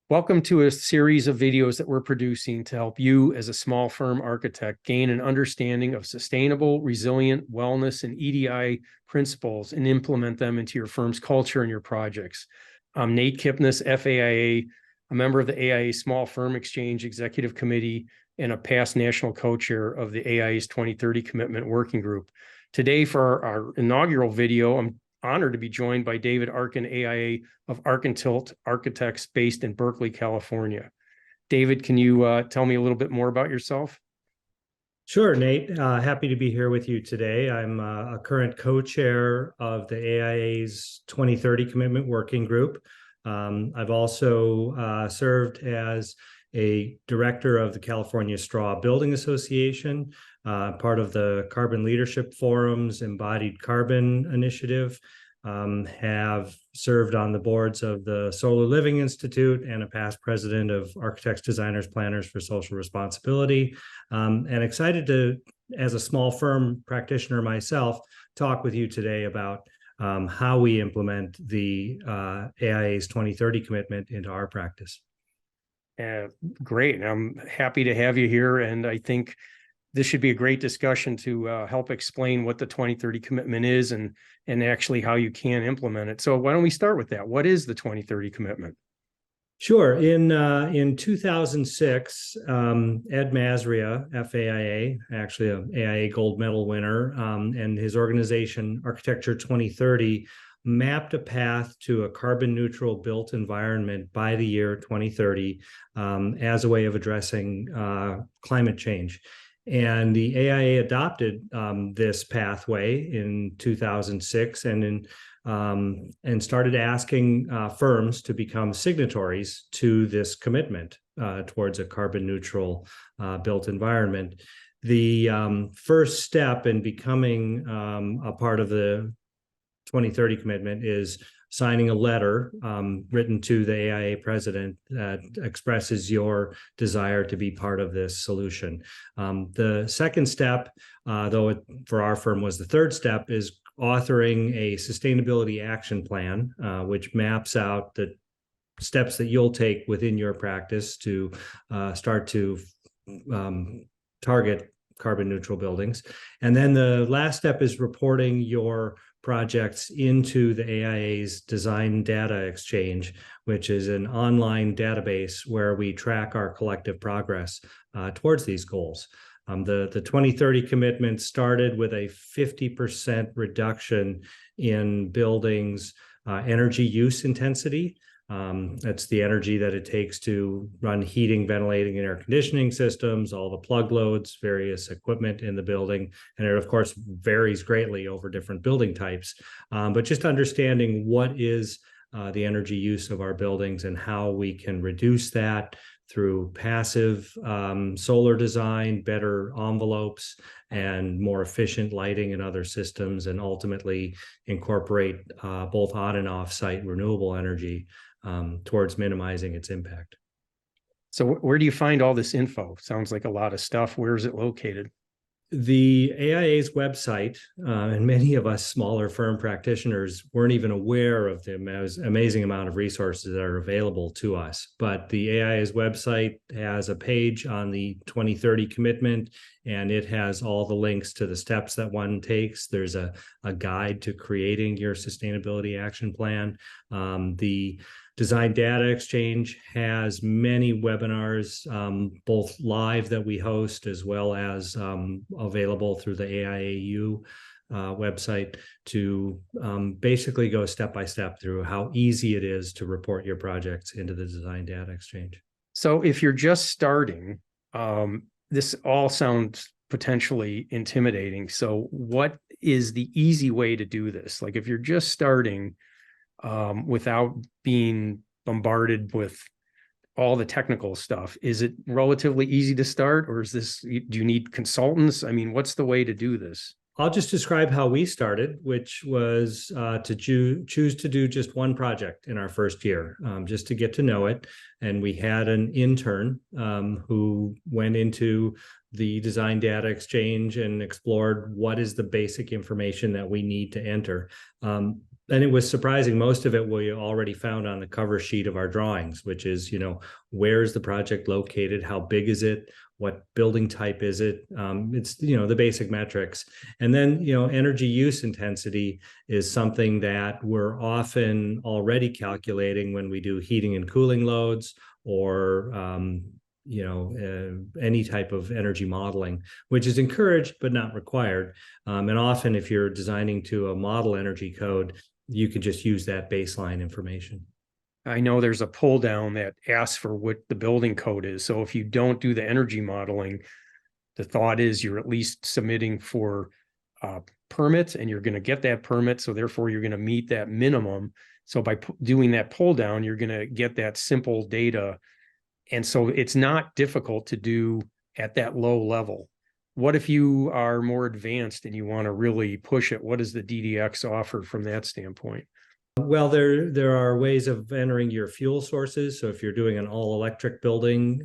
Welcome to a series of videos that we're producing to help you as a small firm architect gain an understanding of sustainable, resilient wellness and EDI principles and implement them into your firm's culture and your projects. I'm Nate Kipnis, FAIA, a member of the AIA Small Firm Exchange Executive Committee and a past national co-chair of the AIA's 2030 Commitment Working Group. Today for our inaugural video, I'm honored to be joined by David Arkin, AIA of Arkin Tilt Architects based in Berkeley, California. David, can you tell me a little bit more about yourself? Sure, Nate. Happy to be here with you today. I'm a current co-chair of the AIA's 2030 Commitment Working Group. I've also served as a director of the California Straw Building Association, part of the Carbon Leadership Forum's Embodied Carbon Initiative, have served on the boards of the Solar Living Institute and a past president of Architects, Designers, Planners for Social Responsibility, and excited to, as a small firm practitioner myself, talk with you today about how we implement the AIA's 2030 commitment into our practice. Great. I'm happy to have you here. And I think this should be a great discussion to help explain what the 2030 commitment is and actually how you can implement it. So why don't we start with that? What is the 2030 commitment? Sure. In 2006, Ed Masria, FAIA, actually an AIA gold medal winner, and his organization, Architecture 2030, mapped a path to a carbon neutral built environment by the year 2030 as a way of addressing climate change. And the AIA adopted this pathway in 2006 and started asking firms to become signatories to this commitment towards a carbon neutral built environment. The first step in becoming a part of the 2030 commitment is signing a letter written to the AIA president that expresses your desire to be part of this solution. The second step, though it for our firm was the third step, is authoring a sustainability action plan, which maps out the steps that you'll take within your practice to start to target carbon neutral buildings. And then the last step is reporting your projects into the AIA's Design Data Exchange, which is an online database where we track our collective progress towards these goals. The 2030 commitment started with a 50% reduction in buildings' energy use intensity. That's the energy that it takes to run heating, ventilating, and air conditioning systems, all the plug loads, various equipment in the building. And it, of course, varies greatly over different building types. But just understanding what is the energy use of our buildings and how we can reduce that through passive solar design, better envelopes, and more efficient lighting and other systems, and ultimately incorporate both on and off-site renewable energy towards minimizing its impact. So where do you find all this info? Sounds like a lot of stuff. Where is it located? The AIA's website, and many of us smaller firm practitioners weren't even aware of the amazing amount of resources that are available to us. But the AIA's website has a page on the 2030 commitment, and it has all the links to the steps that one takes. There's a guide to creating your sustainability action plan. The Design Data Exchange has many webinars, both live that we host as well as available through the AIAU website to basically go step by step through how easy it is to report your projects into the Design Data Exchange. So if you're just starting, this all sounds potentially intimidating. So what is the easy way to do this? Like if you're just starting, without being bombarded with all the technical stuff, is it relatively easy to start, or do you need consultants? I mean, what's the way to do this? I'll just describe how we started, which was to choose to do just one project in our first year, just to get to know it. And we had an intern who went into the Design Data Exchange and explored what is the basic information that we need to enter. And it was surprising. Most of it we already found on the cover sheet of our drawings, which is, where is the project located? How big is it? What building type is it? It's, the basic metrics. And then, energy use intensity is something that we're often already calculating when we do heating and cooling loads or, any type of energy modeling, which is encouraged but not required. And often if you're designing to a model energy code, you can just use that baseline information. I know there's a pull down that asks for what the building code is. So if you don't do the energy modeling, the thought is you're at least submitting for permits and you're going to get that permit. So therefore you're going to meet that minimum. So by doing that pull down, you're going to get that simple data. And so it's not difficult to do at that low level. What if you are more advanced and you want to really push it? What does the DDX offer from that standpoint? Well, there are ways of entering your fuel sources. So if you're doing an all electric building,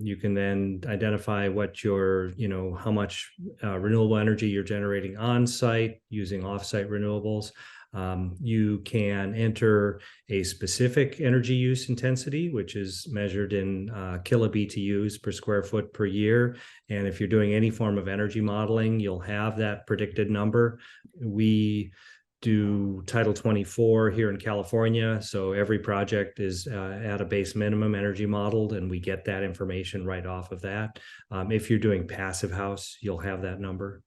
you can then identify what how much renewable energy you're generating on site using offsite renewables. You can enter a specific energy use intensity, which is measured in kilobtu's per square foot per year. And if you're doing any form of energy modeling, you'll have that predicted number. We do Title 24 here in California. So every project is at a base minimum energy modeled, and we get that information right off of that. If you're doing passive house, you'll have that number.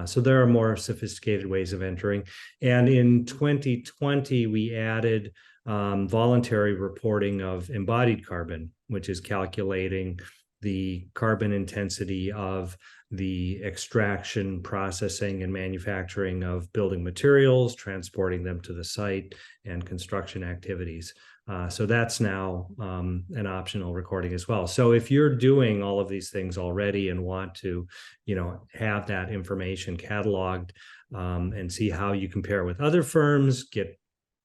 So there are more sophisticated ways of entering. And in 2020, we added voluntary reporting of embodied carbon, which is calculating the carbon intensity of the extraction, processing, and manufacturing of building materials, transporting them to the site, and construction activities. So that's now an optional recording as well. So if you're doing all of these things already and want to, have that information cataloged and see how you compare with other firms, get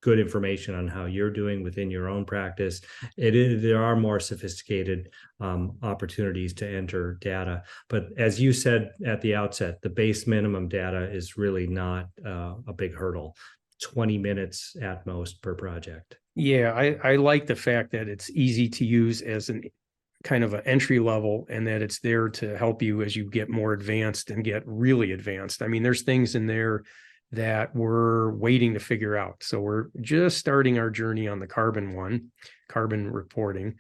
good information on how you're doing within your own practice, there are more sophisticated opportunities to enter data. But as you said at the outset, the base minimum data is really not a big hurdle. 20 minutes at most per project. Yeah, I like the fact that it's easy to use as an kind of an entry level and that it's there to help you as you get more advanced and get really advanced. I mean, there's things in there that we're waiting to figure out. So we're just starting our journey on the carbon reporting,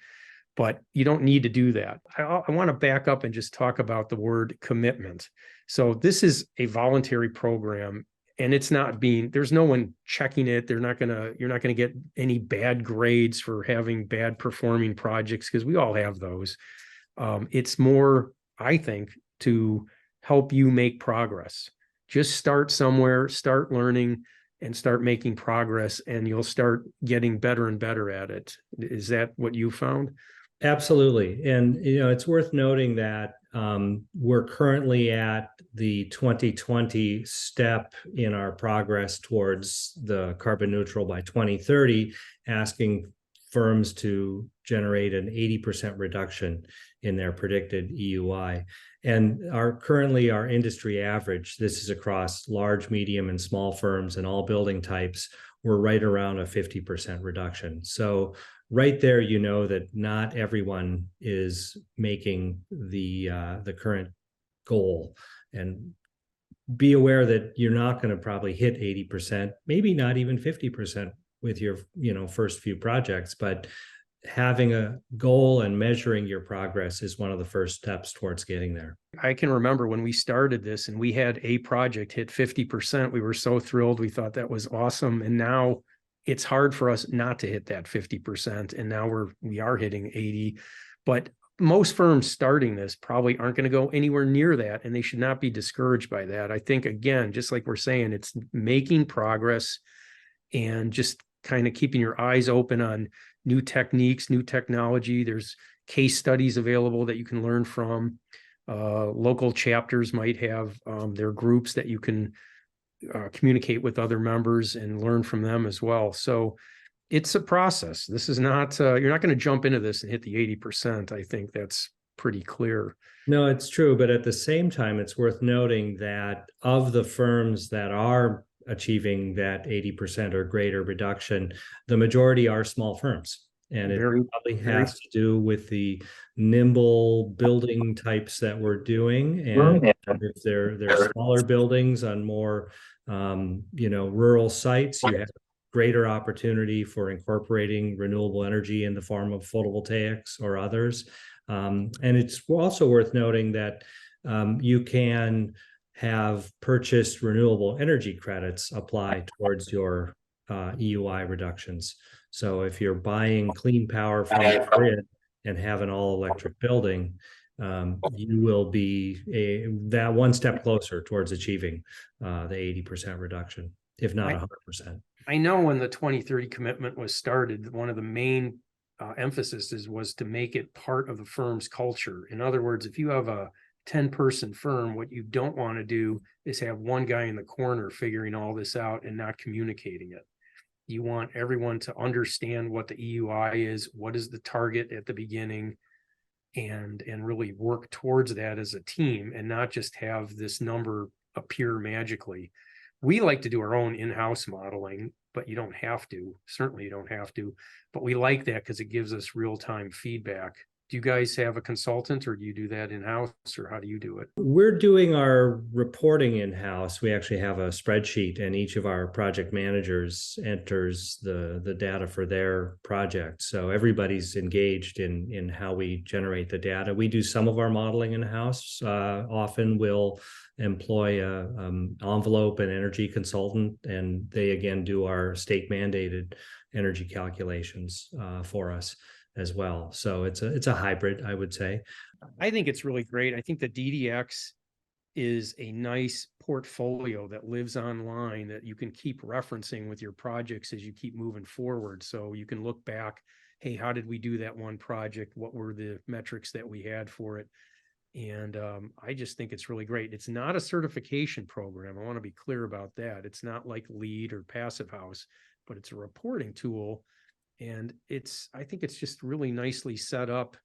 but you don't need to do that. I want to back up and just talk about the word commitment. So this is a voluntary program. And it's not there's no one checking it. You're not going to get any bad grades for having bad performing projects because we all have those. It's more, I think, to help you make progress. Just start somewhere, start learning, and start making progress, and you'll start getting better and better at it. Is that what you found? Absolutely. And, it's worth noting that we're currently at the 2020 step in our progress towards the carbon neutral by 2030, asking firms to generate an 80% reduction in their predicted EUI. And currently our industry average, this is across large, medium, and small firms and all building types, we're right around a 50% reduction. So right there, that not everyone is making the current goal, and be aware that you're not going to probably hit 80%, maybe not even 50% with your first few projects, but having a goal and measuring your progress is one of the first steps towards getting there. I can remember when we started this and we had a project hit 50%, we were so thrilled. We thought that was awesome. And now it's hard for us not to hit that 50%. And now we are hitting 80, but most firms starting this probably aren't going to go anywhere near that. And they should not be discouraged by that. I think, again, just like we're saying, it's making progress and just kind of keeping your eyes open on new techniques, new technology. There's case studies available that you can learn from. Local chapters might have their groups that you can communicate with other members and learn from them as well. So it's a process. This is not, you're not going to jump into this and hit the 80%. I think that's pretty clear. No, it's true. But at the same time, it's worth noting that of the firms that are achieving that 80% or greater reduction, the majority are small firms. And it probably has to do with the nimble building types that we're doing. And if they're smaller buildings on more, rural sites, you have greater opportunity for incorporating renewable energy in the form of photovoltaics or others. And it's also worth noting that you can have purchased renewable energy credits apply towards your EUI reductions. So if you're buying clean power from the grid and have an all-electric building, you will be that one step closer towards achieving the 80% reduction, if not 100%. I know when the 2030 commitment was started, one of the main emphasis was to make it part of the firm's culture. In other words, if you have a 10-person firm, what you don't want to do is have one guy in the corner figuring all this out and not communicating it. You want everyone to understand what the EUI is, what is the target at the beginning, and really work towards that as a team and not just have this number appear magically. We like to do our own in-house modeling, but you don't have to. Certainly you don't have to, but we like that because it gives us real-time feedback. Do you guys have a consultant, or do you do that in-house, or how do you do it? We're doing our reporting in-house. We actually have a spreadsheet, and each of our project managers enters the data for their project. So everybody's engaged in how we generate the data. We do some of our modeling in-house. Often we'll employ a envelope and energy consultant, and they again do our state mandated energy calculations for us as well. So it's a hybrid, I would say. I think it's really great. I think the DDX is a nice portfolio that lives online that you can keep referencing with your projects as you keep moving forward. So you can look back, hey, how did we do that one project? What were the metrics that we had for it? And I just think it's really great. It's not a certification program. I want to be clear about that. It's not like LEED or Passive House, but it's a reporting tool. And I think it's just really nicely set up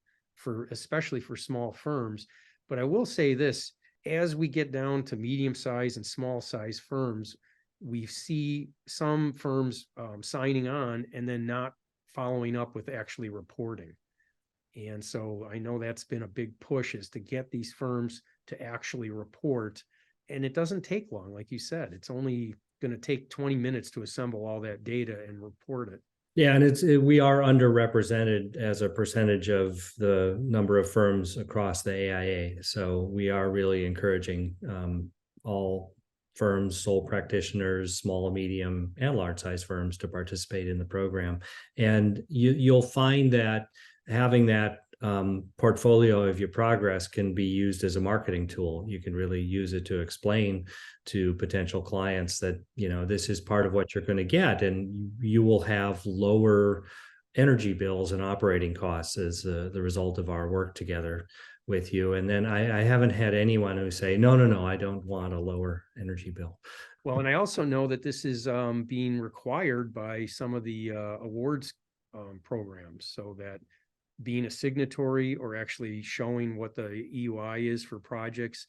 especially for small firms. But I will say this, as we get down to medium size and small size firms, we see some firms signing on and then not following up with actually reporting. And so I know that's been a big push, is to get these firms to actually report. And it doesn't take long. Like you said, it's only going to take 20 minutes to assemble all that data and report it. Yeah, and we are underrepresented as a percentage of the number of firms across the AIA. So we are really encouraging all firms, sole practitioners, small, medium, and large size firms to participate in the program. And you'll find that having that portfolio of your progress can be used as a marketing tool. You can really use it to explain to potential clients that, this is part of what you're going to get, and you will have lower energy bills and operating costs as the result of our work together with you. And then I haven't had anyone who say, no, I don't want a lower energy bill. Well, and I also know that this is being required by some of the awards programs, so that being a signatory or actually showing what the EUI is for projects,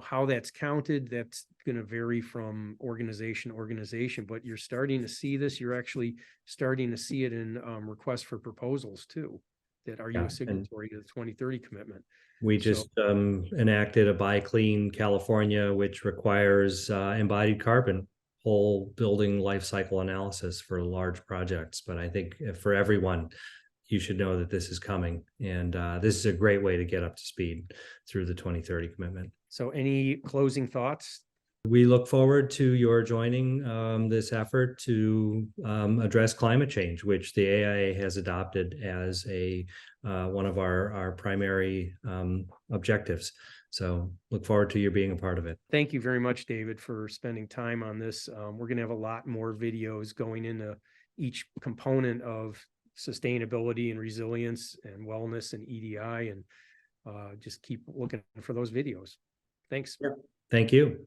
how that's counted, that's going to vary from organization to organization, but you're starting to see this. You're actually starting to see it in requests for proposals too, that are you a signatory to the 2030 commitment? We just enacted a Buy Clean California, which requires embodied carbon whole building life cycle analysis for large projects. But I think for everyone, you should know that this is coming. And this is a great way to get up to speed through the 2030 commitment. So any closing thoughts? We look forward to your joining this effort to address climate change, which the AIA has adopted as one of our primary objectives. So look forward to you being a part of it. Thank you very much, David, for spending time on this. We're going to have a lot more videos going into each component of sustainability and resilience and wellness and EDI, and just keep looking for those videos. Thanks. Thank you.